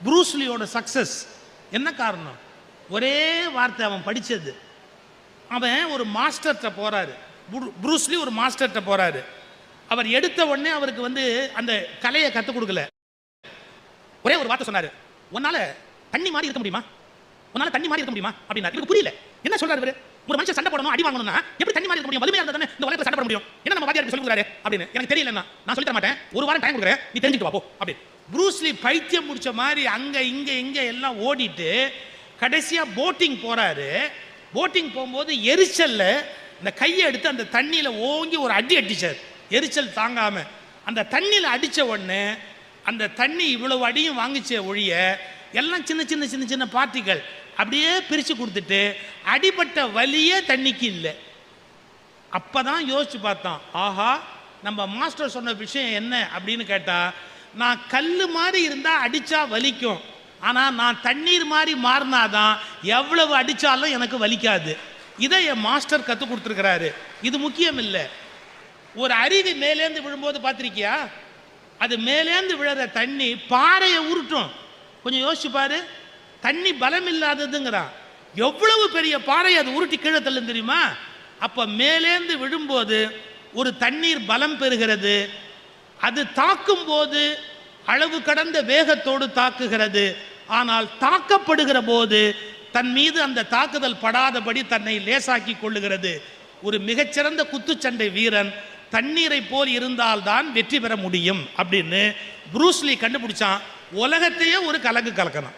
ப்ரூஸ்லியோட success என்ன காரணம்? ஒரே வார்த்தை, அவன் படித்தது. அவன் ஒரு மாஸ்டர்கிட்ட போகிறாரு, ப்ரூஸ்லி ஒரு மாஸ்டர்கிட்ட போகிறாரு. அவர் எடுத்த உடனே அவருக்கு அந்த கலையை கற்றுக் கொடுக்கல. ஒரே ஒரு வார்த்தை சொன்னார், உன்னால தண்ணி மாதிரி இருக்க முடியுமா, உன்னால தண்ணி மாதிரி இருக்க முடியுமா அப்படின்னா. எனக்கு புரியல என்ன சொல்றாரு இவரு. ஒரு மனுஷன் சண்டை போடணும், அடி வாங்கணும்னா எப்படி தண்ணி மாதிரி இருக்க முடியும்? வலிமையா இருந்தா தானே இந்த உலகத்துல சண்டை போட முடியும். என்ன நம்ம வாத்தியார் சொல்லி கொடுக்குறாரு அப்படின்னு. எனக்கு தெரியல, நான் சொல்லி தர மாட்டேன், ஒரு வாரம் டைம் கொடுக்குறேன், நீ தெரிஞ்சுட்டு வா போ அப்படி. ப்ரூஸ்லி பைத்தியம் முடிச்ச மாதிரி அங்க இங்க எல்லாம் ஓடிட்டு கடைசியா போட்டிங் போறாரு. போட்டிங் போகும்போது எரிச்சல்ல இந்த கையை எடுத்து அந்த தண்ணியில ஓங்கி ஒரு அடி அடிச்சார். எரிச்சல் தாங்காம அந்த தண்ணியில அடிச்ச உடனே அந்த தண்ணி இவ்வளவு அடியும் வாங்கிச்ச ஒழிய எல்லாம் சின்ன சின்ன சின்ன சின்ன பார்ட்டிகள் அப்படியே பிரித்து கொடுத்துட்டு அடிபட்ட வலியே தண்ணிக்கு இல்லை. அப்பதான் யோசிச்சு பார்த்தான், ஆஹா நம்ம மாஸ்டர் சொன்ன விஷயம் என்ன அப்படின்னு கேட்டா, நான் கல் மாதிரி இருந்தா அடிச்சா வலிக்கும், ஆனா நான் தண்ணீர் மாதிரி மாறினாதான் எவ்வளவு அடிச்சாலும் எனக்கு வலிக்காது. இதை என் மாஸ்டர் கற்றுக் கொடுத்துருக்கிறாரு. இது முக்கியம் இல்லை. ஒரு அருவி மேலேந்து விழும்போது பார்த்திருக்கியா, அது மேலேந்து விழுற தண்ணி பாறையை உருட்டும். கொஞ்சம் யோசிச்சு பாரு, தண்ணி பலம் இல்லாததுங்கிறான். எவ்வளவு பெரிய பாறை அது உருட்டி கீழே தள்ளும் தெரியுமா? அப்ப மேலேந்து விழும்போது ஒரு தண்ணீர் பலம் பெறுகிறது. அது தாக்கும் போது அளவு கடந்த வேகத்தோடு தாக்குகிறது. ஆனால் தாக்கப்படுகிற போது தன் மீது அந்த தாக்குதல் படாதபடி தன்னை லேசாக்கி கொள்ளுகிறது. ஒரு மிகச்சிறந்த குத்துச்சண்டை வீரன் தண்ணீரை போல் இருந்தால்தான் வெற்றி பெற முடியும் அப்படின்னு ப்ரூஸ்லி கண்டுபிடிச்சான். உலகத்தையே ஒரு கலக்கு கலக்கணும்.